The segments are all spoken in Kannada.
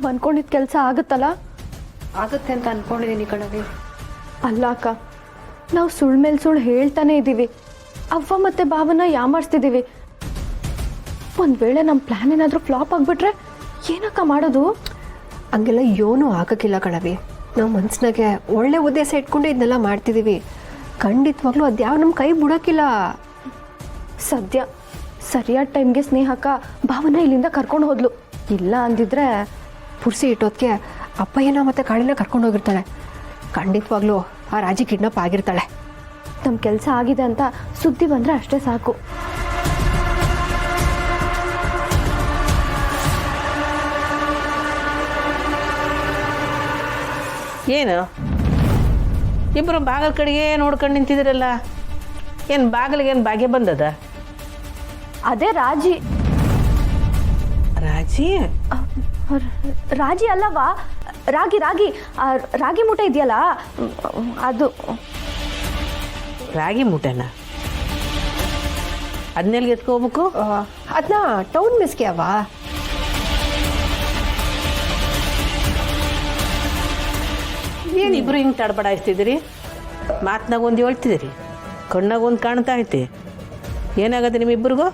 ನಾವು ಅನ್ಕೊಂಡಿದ್ದ ಕೆಲಸ ಆಗುತ್ತಲ್ಲ? ಆಗುತ್ತೆ ಅಂತ ಅನ್ಕೊಂಡಿದ್ದೀನಿ ಕಣವಿ. ಅಲ್ಲ ಅಕ್ಕ, ನಾವು ಸುಳ್ಳು ಮೇಲೆ ಸುಳ್ಳು ಹೇಳ್ತಾನೆ ಇದ್ದೀವಿ. ಅವ್ವ ಮತ್ತು ಭಾವನ ಯಾಮಾರಿಸ್ತಿದ್ದೀವಿ. ಒಂದು ವೇಳೆ ನಮ್ಮ ಪ್ಲ್ಯಾನ್ ಏನಾದರೂ ಫ್ಲಾಪ್ ಆಗಿಬಿಟ್ರೆ ಏನಕ್ಕ ಮಾಡೋದು? ಹಂಗೆಲ್ಲ ಏನೂ ಆಗಕ್ಕಿಲ್ಲ ಕಣವಿ. ನಾವು ಮನ್ಸಿನಾಗೆ ಒಳ್ಳೆ ಉದ್ದೇಶ ಇಟ್ಕೊಂಡು ಇದನ್ನೆಲ್ಲ ಮಾಡ್ತಿದ್ದೀವಿ. ಖಂಡಿತವಾಗ್ಲೂ ಅದ್ಯಾವ ನಮ್ಮ ಕೈ ಬಿಡೋಕ್ಕಿಲ್ಲ. ಸದ್ಯ ಸರಿಯಾದ ಟೈಮ್ಗೆ ಸ್ನೇಹಕ್ಕ ಭಾವನ ಇಲ್ಲಿಂದ ಕರ್ಕೊಂಡು ಹೋದ್ಲು. ಇಲ್ಲ ಅಂದಿದ್ರೆ ಪುರ್ಸಿ ಇಟ್ಟೋದಕ್ಕೆ ಅಪ್ಪಯ್ಯನ ಮತ್ತು ಕಾಳಿನ ಕರ್ಕೊಂಡು ಹೋಗಿರ್ತಾಳೆ. ಖಂಡಿತವಾಗ್ಲೂ ಆ ರಾಜಿ ಕಿಡ್ನಾಪ್ ಆಗಿರ್ತಾಳೆ. ನಮ್ಮ ಕೆಲಸ ಆಗಿದೆ ಅಂತ ಸುದ್ದಿ ಬಂದರೆ ಅಷ್ಟೇ ಸಾಕು. ಏನು ಇಬ್ಬರು ಬಾಗಿಲ ಕಡೆಗೆ ನೋಡ್ಕೊಂಡು ನಿಂತಿದ್ದೀರಲ್ಲ? ಏನು ಬಾಗಿಲಿಗೇನು ಬಾಗೆ ಬಂದದ? ಅದೇ ರಾಜಿ. ರಾಜಿ? ರಾಜಿ ಅಲ್ಲವಾ, ರಾಗಿ ರಾಗಿ ರಾಗಿ ಮೂಟೆ ಇದೆಯಲ್ಲ ಅದು. ರಾಗಿ ಮೂಟೆನ? ಅದನ್ನೆಲ್ಲಿ ಎತ್ಕೋಬೇಕು? ಅದನ್ನ ಟೌನ್ ಮಿಸ್ಗೆ ಅವ. ಏನಿಬ್ರು ಹಿಂಗೆ ತಡಬಡಾಯಿಸ್ತಿದ್ದೀರಿ? ಮಾತನಾಗ ಒಂದು ಹೇಳ್ತಿದ್ದೀರಿ, ಕಣ್ಣಾಗ ಒಂದು ಕಾಣ್ತಾ ಐತಿ. ಏನಾಗತ್ತೆ ನಿಮ್ಮಿಬ್ಬರಿಗೂ?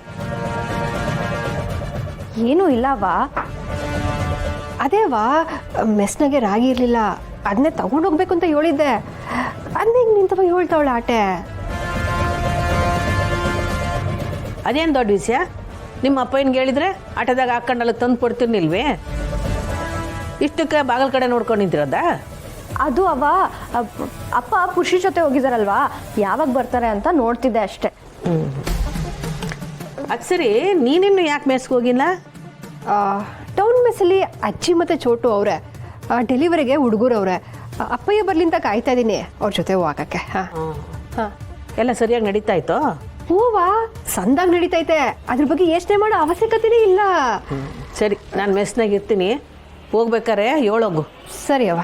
ಏನೂ ಇಲ್ಲವಾ. ಅದೇವಾ, ಮೆಸ್ನಾಗೆ ರಾಗಿ ಇರಲಿಲ್ಲ, ಅದನ್ನೇ ತಗೊಂಡೋಗ್ಬೇಕು ಅಂತ ಹೇಳಿದ್ದೆ. ಅದನ್ನ ಹಿಂಗೆ ನಿಂತವ ಹೇಳ್ತಾವಳ ಆಟೆ. ಅದೇನು ದೊಡ್ಡ ವಿಷಯ? ನಿಮ್ಮ ಅಪ್ಪಯ್ಯನಿಗೆ ಹೇಳಿದ್ರೆ ಆಟೋದಾಗ ಹಾಕೊಂಡು ತಂದು ಕೊಡ್ತಿರ್ನಿಲ್ವೇ? ಇಷ್ಟಕ್ಕೆ ಬಾಗಿಲ ಕಡೆ ನೋಡ್ಕೊಂಡು ನಿಂತಿರೋದಾ? ಅದು ಅಪ್ಪ ಪುರುಷಿ ಜೊತೆ ಹೋಗಿದಾರಲ್ವಾ, ಯಾವಾಗ ಬರ್ತಾರೆ ಅಂತ ನೋಡ್ತಿದ್ದೆ ಅಷ್ಟೆ. ಅದು ಸರಿ, ನೀನಿನ್ನು ಯಾಕೆ ಮೆಸ್ಗೆ ಹೋಗಿಲ್ಲ? ಟೌನ್ ಮೆಸ್ಸಲ್ಲಿ ಅಜ್ಜಿ ಮತ್ತು ಚೋಟು ಅವರೇ, ಡೆಲಿವರಿಗೆ ಹುಡುಗರು ಅವರೇ. ಅಪ್ಪಯ್ಯ ಬರ್ಲಿಂತ ಕಾಯ್ತಾ ಇದ್ದೀನಿ ಅವ್ರ ಜೊತೆ ಹೋಗಕ್ಕೆ. ಹಾಂ, ಎಲ್ಲ ಸರಿಯಾಗಿ ನಡೀತಾ ಇತ್ತೋ? ಹೂವಾ, ಸಂದಾಗಿ ನಡೀತೈತೆ. ಅದ್ರ ಬಗ್ಗೆ ಯೋಚನೆ ಮಾಡೋ ಅವಶ್ಯಕತೆನೇ ಇಲ್ಲ. ಸರಿ, ನಾನು ಮೆಸ್ನಾಗ ಇರ್ತೀನಿ. ಹೋಗ್ಬೇಕಾರೆ ಹೇಳೋಗು. ಸರಿ ಅವ್ವ.